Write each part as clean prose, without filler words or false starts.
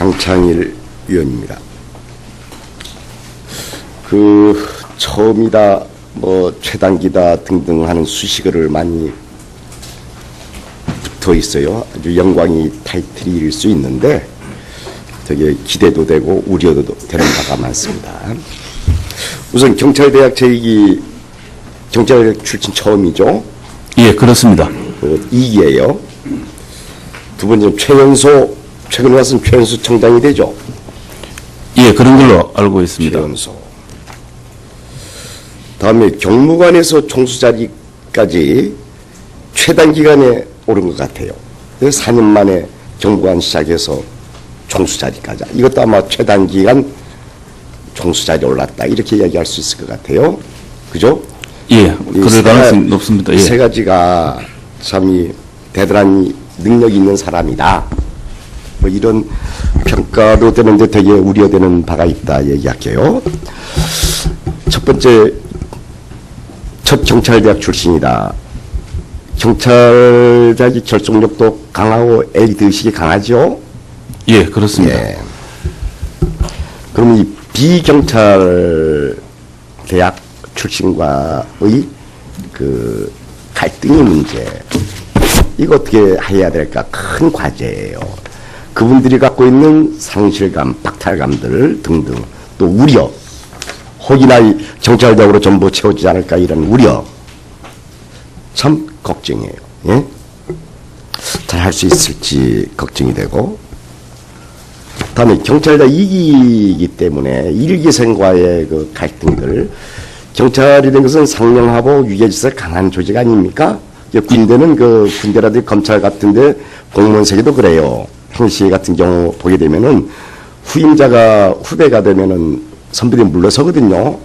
강창일 의원입니다. 처음이다, 최단기다 등등 하는 수식어를 많이 붙어 있어요. 아주 영광이 타이틀일 수 있는데 되게 기대도 되고 우려도 되는 바가 많습니다. 우선 경찰대학 재익이 경찰대학 출신 처음이죠? 예, 그렇습니다. 2기예요. 두 번째는 최근에 와서는 최연소 청장이 되죠? 예, 그런 걸로 알고 있습니다. 최연소. 다음에 경무관에서 총수 자리까지 최단기간에 오른 것 같아요. 4년 만에 경무관 시작해서 총수 자리까지. 이것도 아마 최단기간 총수 자리에 올랐다. 이렇게 이야기할 수 있을 것 같아요. 그죠? 예, 그럴 가능성이 높습니다. 예. 세 가지가 참 대단한 능력이 있는 사람이다. 이런 평가도 되는데 되게 우려되는 바가 있다 얘기할게요. 첫 번째, 첫 경찰대학 출신이다. 경찰대학이 결속력도 강하고 에이드의식이 강하죠? 예, 그렇습니다. 예. 그럼 이 비경찰대학 출신과의 갈등의 문제, 이거 어떻게 해야 될까? 큰 과제예요. 그분들이 갖고 있는 상실감, 박탈감들 등등, 또 우려, 혹이나 경찰대학으로 전부 채워지지 않을까 이런 우려, 참 걱정이에요. 예? 잘 할 수 있을지 걱정이 되고, 다음에 경찰대학 2기이기 때문에 1기생과의 갈등들, 경찰이라는 것은 상명하고 위계질서 강한 조직 아닙니까? 군대는 군대라든지 검찰 같은데 공무원 세계도 그래요. 행시 같은 경우 보게 되면은 후배가 되면은 선배들이 물러서거든요.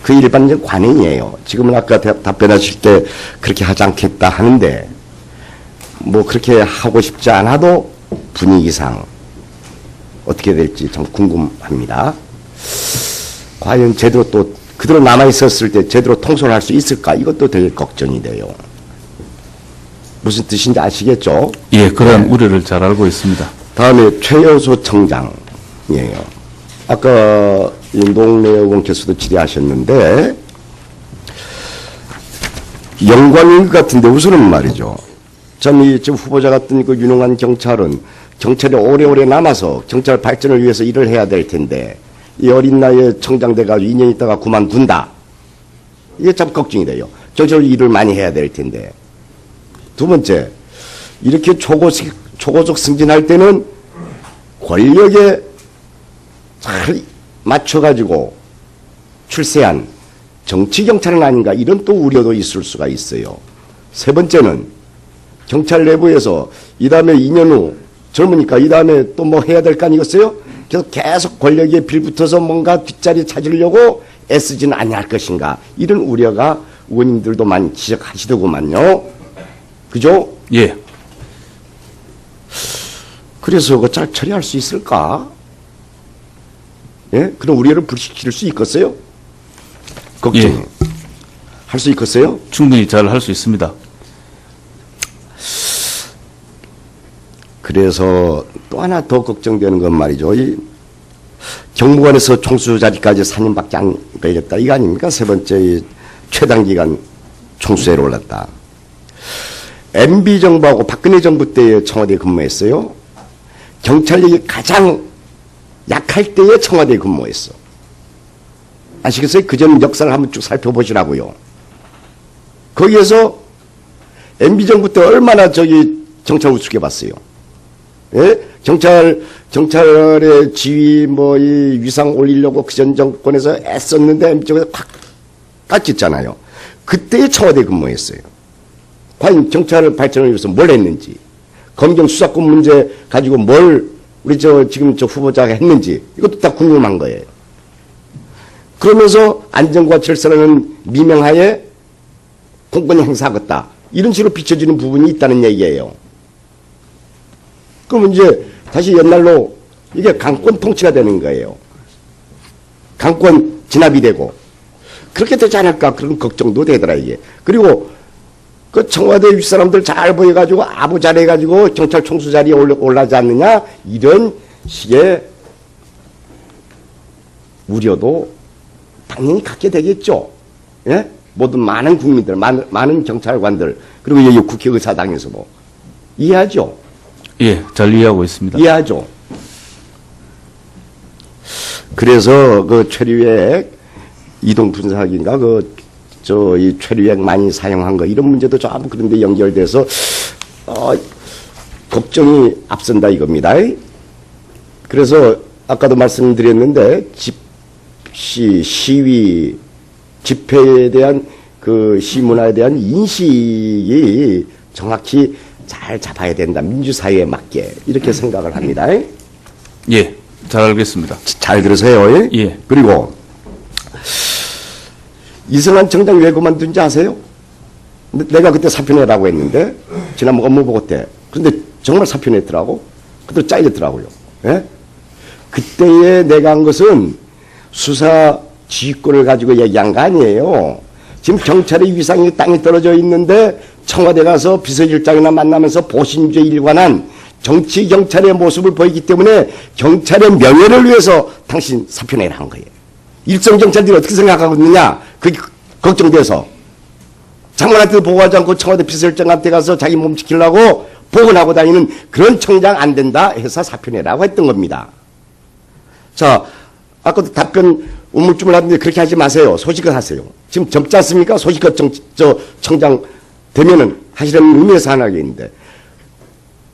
그 일반적 관행이에요. 지금은 아까 답변하실 때 그렇게 하지 않겠다 하는데 그렇게 하고 싶지 않아도 분위기상 어떻게 될지 참 궁금합니다. 과연 제대로 또 그대로 남아있었을 때 제대로 통솔할 수 있을까? 이것도 되게 걱정이 돼요. 무슨 뜻인지 아시겠죠? 예, 그런 우려를 잘 알고 있습니다. 다음에 최연소 청장이에요. 아까 윤동래 의원께서도 질의하셨는데 영광인 것 같은데 우선은 말이죠. 지금 후보자 같은 유능한 경찰은 경찰에 오래오래 남아서 경찰 발전을 위해서 일을 해야 될 텐데 이 어린 나이에 청장 돼가지고 2년 있다가 그만둔다. 이게 참 걱정이 돼요. 저절 일을 많이 해야 될 텐데. 두 번째, 이렇게 초고속 승진할 때는 권력에 잘 맞춰가지고 출세한 정치경찰은 아닌가 이런 또 우려도 있을 수가 있어요. 세 번째는 경찰 내부에서 이 다음에 2년 후 젊으니까 이 다음에 또 해야 될 거 아니겠어요? 그래서 계속 권력에 빌붙어서 뭔가 뒷자리 찾으려고 애쓰지는 아니할 것인가 이런 우려가 의원님들도 많이 지적하시더구만요. 그죠? 예. 그래서 그거 잘 처리할 수 있을까? 예? 그런 우려를 불식시킬 수 있겠어요? 걱정이. 예. 할 수 있겠어요? 충분히 잘 할 수 있습니다. 그래서 또 하나 더 걱정되는 건 말이죠. 이 경무관에서 총수 자리까지 4년밖에 안 걸렸다. 이거 아닙니까? 세 번째 최단기간 총수에 올랐다. MB 정부하고 박근혜 정부 때에 청와대에 근무했어요. 경찰력이 가장 약할 때에 청와대에 근무했어. 아시겠어요? 그전 역사를 한번 쭉 살펴보시라고요. 거기에서 MB 정부 때 얼마나 경찰 우습게 봤어요. 예? 경찰의 지위, 이 위상 올리려고 그전 정권에서 애썼는데 MB 정부에서 팍 깎였잖아요. 그때 청와대에 근무했어요. 과연 경찰 발전을 위해서 뭘 했는지, 검경 수사권 문제 가지고 우리 지금 후보자가 했는지, 이것도 다 궁금한 거예요. 그러면서 안전과 질서라는 미명하에 공권력 행사하겠다. 이런 식으로 비춰지는 부분이 있다는 얘기예요. 그러면 이제 다시 옛날로 이게 강권 통치가 되는 거예요. 강권 진압이 되고. 그렇게 되지 않을까 그런 걱정도 되더라, 이게. 그리고 그 청와대 윗사람들 잘 보여가지고 아부 잘해가지고 경찰 총수 자리에 올라지 않느냐 이런 식의 우려도 당연히 갖게 되겠죠. 예? 모든 많은 국민들, 많은 경찰관들 그리고 여기 국회의사당에서도 이해하죠. 예, 잘 이해하고 있습니다. 이해하죠. 그래서 그 최류액 이동 분사기인가 이 최류액 많이 사용한 거 이런 문제도 전부 그런데 연결돼서 걱정이 앞선다 이겁니다. 그래서 아까도 말씀드렸는데 시위 집회에 대한 그 시문화에 대한 인식이 정확히 잘 잡아야 된다. 민주사회에 맞게 이렇게 생각을 합니다. 예, 잘 알겠습니다. 잘 들으세요. 예. 그리고 이승환 청장 왜 그만둔지 아세요? 내가 그때 사표 내라고 했는데 지난번 업무보고 때 그런데 정말 사표 냈더라고. 그때 잘렸더라고요. 예? 그때에 내가 한 것은 수사 지휘권을 가지고 얘기한 거 아니에요. 지금 경찰의 위상이 땅에 떨어져 있는데 청와대 가서 비서실장이나 만나면서 보신주에 일관한 정치 경찰의 모습을 보이기 때문에 경찰의 명예를 위해서 당신 사표 내라 한 거예요. 일선 경찰들이 어떻게 생각하고 있느냐 그게 걱정돼서 장관한테도 보고하지 않고 청와대 비서실장한테 가서 자기 몸 지키려고 보건하고 다니는 그런 청장 안 된다 해서 사표 내라고 했던 겁니다. 자, 아까도 답변 우물쭈물 하던데 그렇게 하지 마세요. 소식껏 하세요. 지금 젊지 않습니까? 소식껏 청장 되면은 하시려는 의미에서 하나 있는데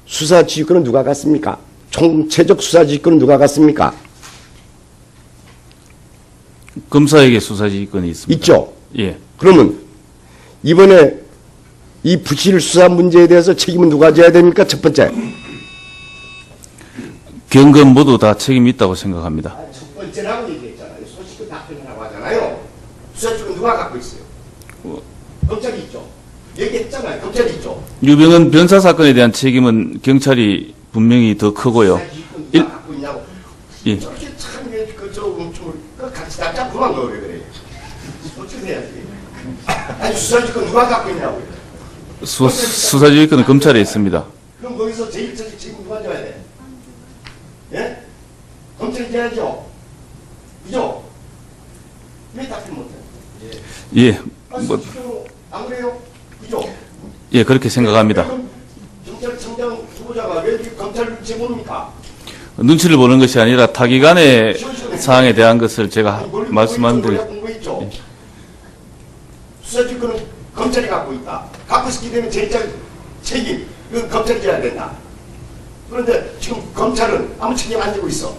수사 지휘권은 누가 갖습니까? 총체적 수사 지휘권은 누가 갖습니까? 검사에게 수사지휘권이 있습니다. 있죠? 예. 그러면 이번에 이 부실 수사 문제에 대해서 책임은 누가 져야 됩니까? 첫 번째. 경검 모두 다 책임이 있다고 생각합니다. 첫 번째라고 얘기했잖아요. 소식을 답변하라고 하잖아요. 수사권은 누가 갖고 있어요? 검찰이 있죠. 얘기했잖아요. 검찰이 있죠. 유병헌 변사 사건에 대한 책임은 경찰이 분명히 더 크고요. 수사권은 누가 갖고 있냐고. 예. 저렇게 참 같이 답답하면 거 그래. 어떻게 해야지? 아니 수사권 누가 갖고 있냐고요. 수사지휘권은 검찰에 있습니다. 그럼 거기서 제1차적 책임 누가 져야 돼? 예? 검찰이 져야죠. 그죠? 왜 답변 못해? 예. 안 그래요? 그죠? 예, 그렇게 생각합니다. 그럼 경찰청장 후보자가 왜 이렇게 검찰을 제보합니까? 눈치를 보는 것이 아니라 타기간의 사항에 대한 것을 제가 말씀한 대로 수사지휘권은 검찰이 갖고 있다. 갖고 있기 때문에 제1차 책임 이건 검찰이 져야 된다. 그런데 지금 검찰은 아무 책임 안 지고 있어.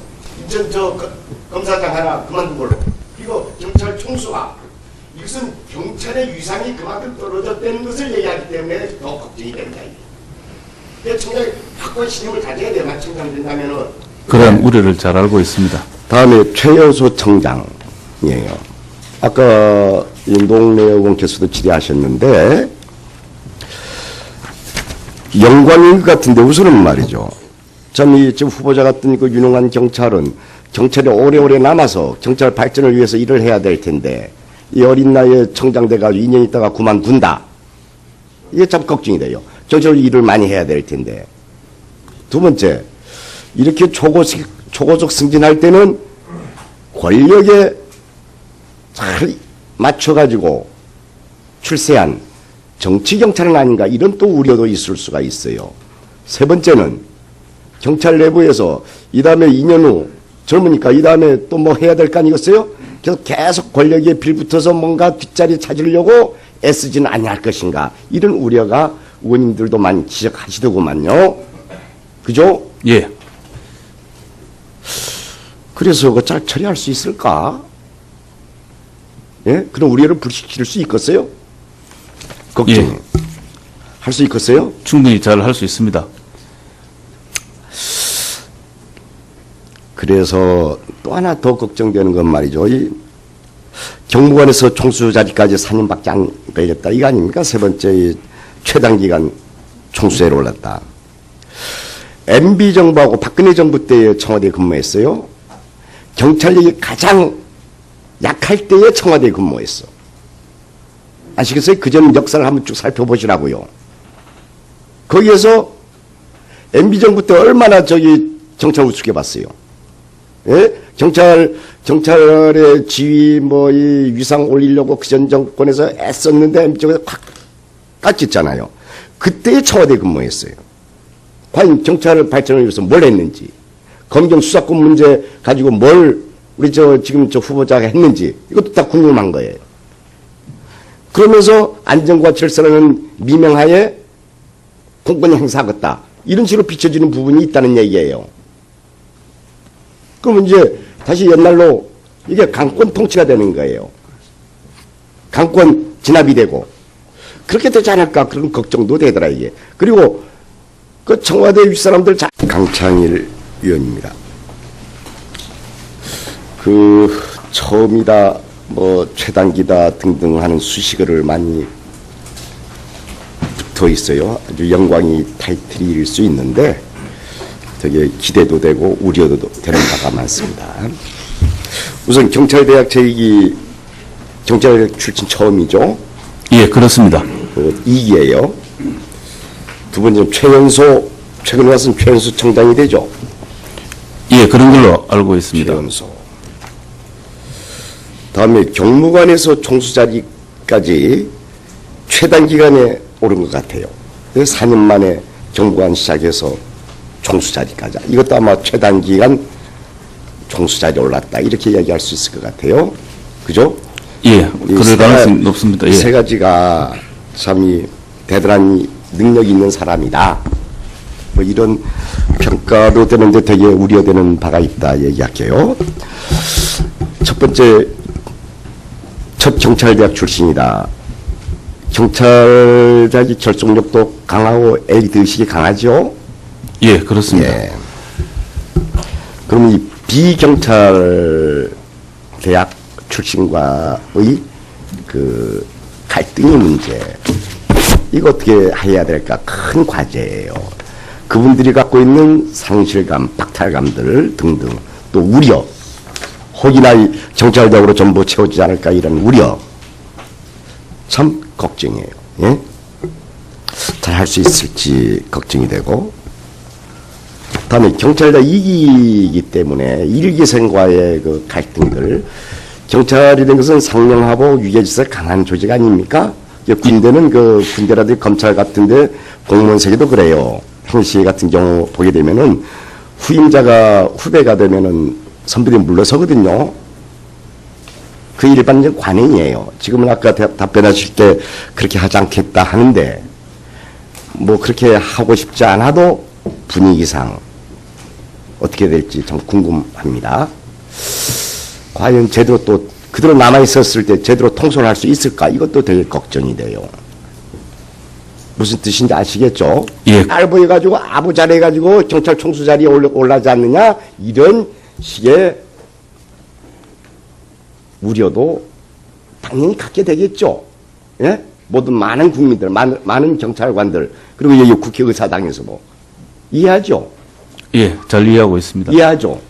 검사장 하나 그만둔 걸로. 그리고 경찰 총수가 이것은 경찰의 위상이 그만큼 떨어졌다는 것을 얘기하기 때문에 더 걱정이 됩니다. 청장이 확고한 신임을 가져야 돼만 청장이 된다면은 그런 우려를 잘 알고 있습니다. 다음에 최연소 청장이에요. 아까 노웅래 의원께서도 질의하셨는데 영광인 것 같은데 우선은 말이죠. 참 지금 후보자 같은 그 유능한 경찰은 경찰에 오래오래 남아서 경찰 발전을 위해서 일을 해야 될 텐데 이 어린 나이에 청장 돼가지고 2년 있다가 그만둔다. 이게 참 걱정이 돼요. 경찰 일을 많이 해야 될 텐데. 두 번째, 이렇게 초고속 승진할 때는 권력에 잘 맞춰가지고 출세한 정치경찰은 아닌가 이런 또 우려도 있을 수가 있어요. 세 번째는 경찰 내부에서 이 다음에 2년 후 젊으니까 이 다음에 또 뭐 해야 될 거 아니겠어요? 그래서 계속 권력에 빌붙어서 뭔가 뒷자리 찾으려고 애쓰지는 아니할 것인가 이런 우려가 의원님들도 많이 지적하시더구만요. 그죠? 예. 그래서 그거 잘 처리할 수 있을까? 예? 그런 우려를 불식시킬 수 있겠어요? 걱정. 예. 할 수 있겠어요? 충분히 잘 할 수 있습니다. 그래서 또 하나 더 걱정되는 건 말이죠. 이 경무관에서 총수 자리까지 4년밖에 안 걸렸다. 이거 아닙니까? 세 번째 이 최단기간 총수에 올랐다. MB 정부하고 박근혜 정부 때에 청와대에 근무했어요. 경찰력이 가장 약할 때에 청와대에 근무했어. 아시겠어요? 그전 역사를 한번 쭉 살펴보시라고요. 거기에서 MB정부 때 얼마나 경찰 우습게 봤어요. 예? 경찰의 지위, 이 위상 올리려고 그전 정권에서 애썼는데 MB정부에서 확 깎였잖아요. 그때 청와대 근무했어요. 과연 경찰 발전을 위해서 뭘 했는지, 검경 수사권 문제 가지고 우리 지금 후보자가 했는지, 이것도 다 궁금한 거예요. 그러면서 안정과 질서라는 미명하에 공권 행사하겠다. 이런 식으로 비춰지는 부분이 있다는 얘기예요. 그러면 이제 다시 옛날로 이게 강권 통치가 되는 거예요. 강권 진압이 되고. 그렇게 되지 않을까 그런 걱정도 되더라 이게. 그리고 그 청와대 윗사람들 강창일 의원입니다. 처음이다 최단기다 등등 하는 수식어를 많이 붙어 있어요. 아주 영광이 타이틀일 수 있는데 되게 기대도 되고 우려도 되는 바가 많습니다. 우선 경찰대학 재익이 경찰대학 출신 처음이죠. 예, 그렇습니다. 2기예요. 두 번째는 최근에 와서는 최연소 청장이 되죠. 예, 그런 걸로 알고 있습니다. 최연소. 다음에 경무관에서 총수자리까지 최단기간에 오른 것 같아요. 4년 만에 경무관 시작해서 총수자리까지. 이것도 아마 최단기간 총수자리에 올랐다. 이렇게 이야기할 수 있을 것 같아요. 그죠? 예, 그럴 가능성이 높습니다. 예. 세 가지가 참 대단한 능력이 있는 사람이다. 이런 평가로 되는데 되게 우려되는 바가 있다 얘기할게요. 첫 번째, 첫 경찰대학 출신이다. 경찰대학이 결속력도 강하고 에이드의식이 강하죠? 예, 그렇습니다. 예. 그럼 이 비경찰대학 출신과의 갈등의 문제, 이거 어떻게 해야 될까? 큰 과제예요. 그분들이 갖고 있는 상실감, 박탈감들 등등, 또 우려, 혹이나 경찰대학으로 전부 채워지지 않을까 이런 우려, 참 걱정이에요. 예? 잘 할 수 있을지 걱정이 되고, 다음에 경찰대 2기이기 때문에 1기생과의 갈등들, 경찰이라는 것은 상명하고 위계질서 강한 조직 아닙니까? 군대는 군대라든지 검찰 같은데 공무원 세계도 그래요. 평시 같은 경우 보게 되면은 후배가 되면은 선배들이 물러서거든요. 그 일반적 관행이에요. 지금은 아까 답변하실 때 그렇게 하지 않겠다 하는데 그렇게 하고 싶지 않아도 분위기상 어떻게 될지 참 궁금합니다. 과연 제대로 또 그대로 남아있었을 때 제대로 통솔할 수 있을까? 이것도 되게 걱정이 돼요. 무슨 뜻인지 아시겠죠? 예. 알보해가지고 아부 잘해가지고 경찰 총수 자리에 올라지 않느냐? 이런 식의 우려도 당연히 갖게 되겠죠. 예? 모든 많은 국민들, 많은 경찰관들, 그리고 여기 국회의사당에서도 이해하죠? 예, 잘 이해하고 있습니다. 이해하죠?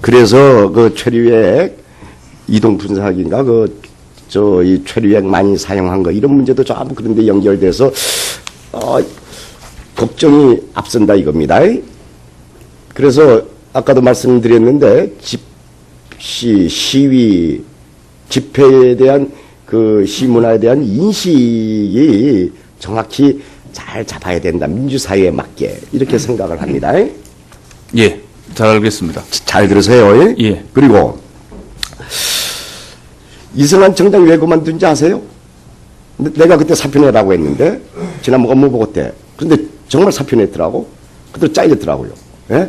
그래서 최류액 이동 분사기인가 이 최류액 많이 사용한 거 이런 문제도 전부 그런데 연결돼서 걱정이 앞선다 이겁니다. 그래서 아까도 말씀드렸는데 시위 집회에 대한 시문화에 대한 인식이 정확히 잘 잡아야 된다. 민주사회에 맞게 이렇게 생각을 합니다. 예. 잘 알겠습니다. 잘 들으세요. 예. 그리고 이승환 청장 왜 그만둔지 아세요? 내가 그때 사표 내라고 했는데 지난번 업무보고 때. 그런데 정말 사표 냈더라고. 그대로 잘렸더라고요. 예?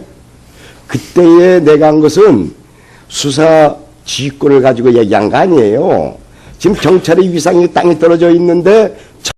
그때에 내가 한 것은 수사 지휘권을 가지고 얘기한 거 아니에요. 지금 경찰의 위상이 땅에 떨어져 있는데